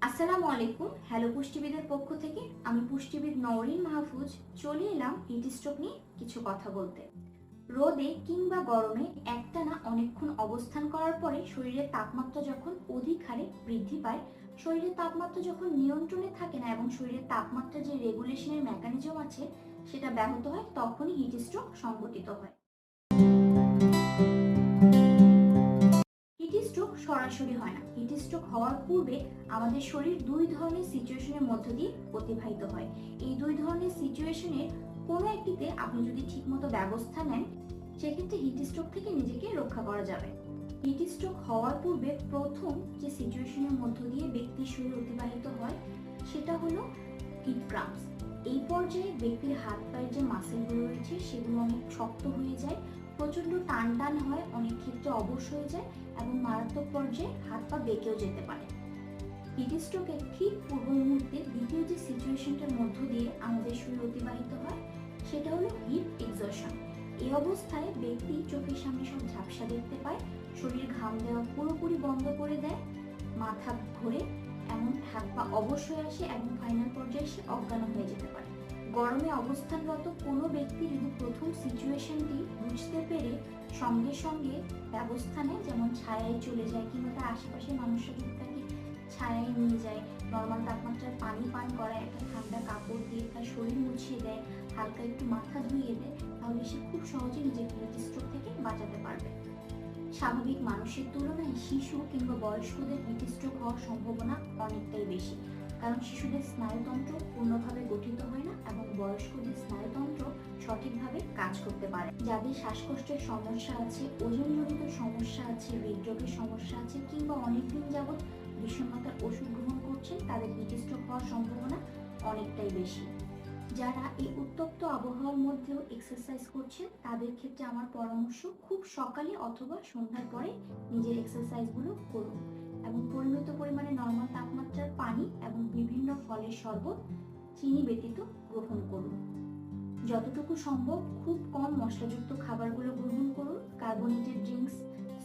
আসসালামু আলাইকুম। হ্যালো পুষ্টিবিদের পক্ষ থেকে আমি পুষ্টিবিদ নওরিন মাহফুজ চলে এলাম হিট স্ট্রোক নিয়ে কিছু কথা বলতে। রোদে কিংবা গরমে একটানা অনেকক্ষণ অবস্থান করার পরে শরীরের তাপমাত্রা যখন অধিক হারে বৃদ্ধি পায়, শরীরের তাপমাত্রা যখন নিয়ন্ত্রণে থাকে না এবং শরীরের তাপমাত্রা যে রেগুলেশনের মেকানিজম আছে সেটা ব্যাহত হয়, তখনই হিট স্ট্রোক সংঘটিত হয়। হিট স্ট্রোক সরাসরি হয় না। হিট স্ট্রোক হওয়ার পূর্বে আমাদের শরীর দুই ধরনের সিচুয়েশনের মধ্য দিয়ে অতিবাহিত হয়। এই দুই ধরনের সিচুয়েশনের কোনো একটিতে আপনি যদি ঠিকমতো ব্যবস্থা নেন, সেক্ষেত্রে হিট স্ট্রোক থেকে নিজেকে রক্ষা করা যাবে। হিট স্ট্রোক হওয়ার পূর্বে প্রথম যে সিচুয়েশনের মধ্য দিয়ে ব্যক্তির শরীর অতিবাহিত হয় সেটা হলো হিট ক্রাম্পস। এই পর্যায়ে ব্যক্তির হাত পায়ের যে মাসেলগুলো রয়েছে সেগুলো অনেক শক্ত হয়ে যায়, প্রচন্ড টান টান হয়, অনেক ক্ষেত্রে অবশ হয়ে যায় এবং মারাত্মক পর্যায়ে হাত পা বেঁকেও যেতে পারে। হিট স্ট্রোকের ঠিক পূর্ব মুহূর্তে দ্বিতীয় যে সিচুয়েশনটার মধ্য দিয়ে আমাদের শরীর অতিবাহিত হয় সেটা হলো হিট এক্সজশন। এই অবস্থায় ব্যক্তি চোখের সামনে সব ঝাপসা দেখতে পায়, শরীর ঘাম দেওয়া পুরোপুরি বন্ধ করে দেয়, মাথা ঘোরে, এমন হাত পা অবশ হয়ে আসে এবং ফাইনাল পর্যায়ে সে অজ্ঞান হয়ে যেতে পারে। গরমে অবস্থানরত কোনো ব্যক্তি যদি প্রথম সিচুয়েশনটি বুঝতে পেরে সঙ্গে সঙ্গে ব্যবস্থা নেয়, যেমন ছায়ায় চলে যায় কিংবা তার আশেপাশের মানুষরা যদি তাকে ছায়ায় নিয়ে যায়, নর্মাল তাপমাত্রায় পানি পান করায়, একটা ঠান্ডা কাপড় দিয়ে তার শরীর মুছিয়ে দেয়, হালকা একটু মাথা ধুইয়ে দেয়, তাহলে সে খুব সহজে নিজেকে হিট স্ট্রোক থেকে বাঁচাতে পারবে। স্বাভাবিক মানুষের তুলনায় শিশু কিংবা বয়স্কদের হিট স্ট্রোক হওয়ার সম্ভাবনা অনেকটাই বেশি, কারণ শিশুদের স্নায়ুতন্ত্র পূর্ণভাবে গঠিত হয় না এবং বয়স্কদের স্নায়ুতন্ত্র সঠিকভাবে কাজ করতে পারে। যাদের শ্বাসকষ্টের সমস্যা আছে, ওজনজনিত সমস্যা আছে, হৃদরোগের সমস্যা আছে কিংবা অনেকদিন যাবৎ বিষণ্ণতার ওষুধ গ্রহণ করছেন, তাদের হিট স্ট্রোক হওয়ার সম্ভাবনা অনেকটাই বেশি। যারা এই উত্তপ্ত আবহাওয়ার মধ্যেও এক্সারসাইজ করছেন তাদের ক্ষেত্রে আমার পরামর্শ, খুব সকালে অথবা সন্ধ্যার পরে নিজের এক্সারসাইজগুলো করুন এবং পরিমিত পরিমাণে নর্মাল তাপমাত্রার পানি এবং বিভিন্ন ফলের শরবত চিনি ব্যতীত গ্রহণ করুন। যতটুকু সম্ভব খুব কম মশলাযুক্ত খাবারগুলো গ্রহণ করুন। কার্বোনেটেড ড্রিঙ্কস,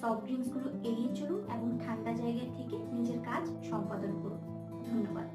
সফট ড্রিঙ্কসগুলো এড়িয়ে চলুন এবং ঠান্ডা জায়গায় থেকে নিজের কাজ সম্পাদন করুন। ধন্যবাদ।